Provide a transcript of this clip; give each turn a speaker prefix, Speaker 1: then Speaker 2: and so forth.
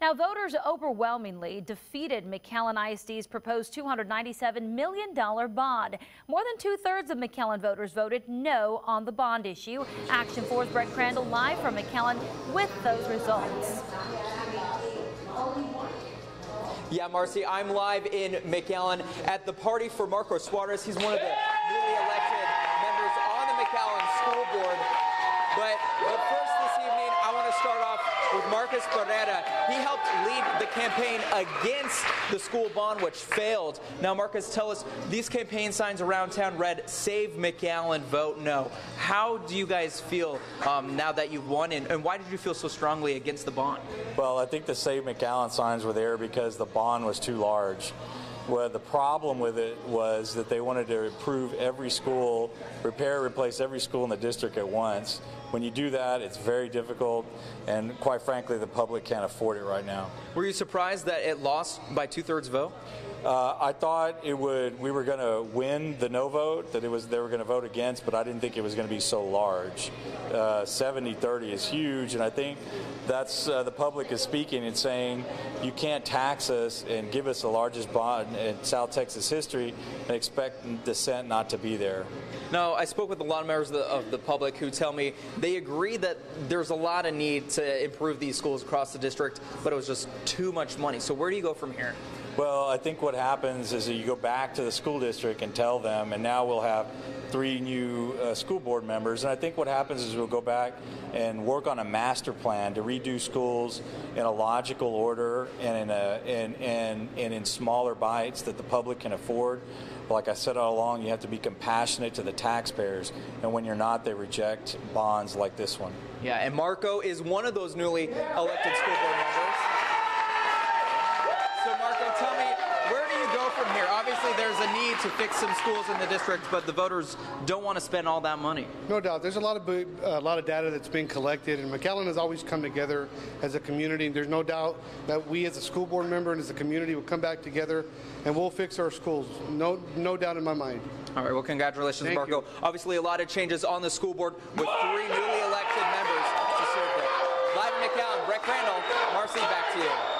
Speaker 1: Now, voters overwhelmingly defeated McAllen ISD's proposed $297 million bond. More than two-thirds of McAllen voters voted no on the bond issue. Action 4's Grande live from McAllen with those results.
Speaker 2: Yeah, Marcy, I'm live in McAllen at the party for Marco Suarez. He's one of the newly elected members on the McAllen School Board. But first this evening, I want to start off with Marcus Barrera. He helped lead the campaign against the school bond, which failed. Now, Marcus, tell us, these campaign signs around town read, "Save McAllen, vote no." How do you guys feel now that you've won, and why did you feel so strongly against the bond?
Speaker 3: Well, I think the Save McAllen signs were there because the bond was too large. Well, the problem with it was that they wanted to improve every school, repair, replace every school in the district at once. When you do that, it's very difficult, and quite frankly, the public can't afford it right now.
Speaker 2: Were you surprised that it lost by two-thirds vote?
Speaker 3: I thought we were going to win the no vote, that they were going to vote against, but I didn't think it was going to be so large. 70-30 is huge, and I think that's the public is speaking and saying you can't tax us and give us the largest bond in South Texas history and expect dissent not to be there.
Speaker 2: No, I spoke with a lot of members of the public who tell me they agree that there's a lot of need to improve these schools across the district, but it was just too much money. So where do you go from here?
Speaker 3: Well, I think what happens is that you go back to the school district and tell them, and now we'll have 3 new school board members. And I think what happens is we'll go back and work on a master plan to redo schools in a logical order and in smaller bites that the public can afford. Like I said all along, you have to be compassionate to the taxpayers, and when you're not, they reject bonds like this one.
Speaker 2: Yeah, and Marco is one of those newly elected school board members. So Marco, tell me, where do you go from here? Obviously, there's a need to fix some schools in the district, but the voters don't want to spend all that money.
Speaker 4: No doubt. There's a lot of data that's being collected, and McAllen has always come together as a community. There's no doubt that we as a school board member and as a community will come back together and we'll fix our schools. No doubt in my mind.
Speaker 2: All right, well, congratulations,
Speaker 4: Thank
Speaker 2: Marco.
Speaker 4: you.
Speaker 2: Obviously, a lot of changes on the school board with 3 newly elected members to serve there. Live in McAllen, Brett Crandall, Marcy, back to you.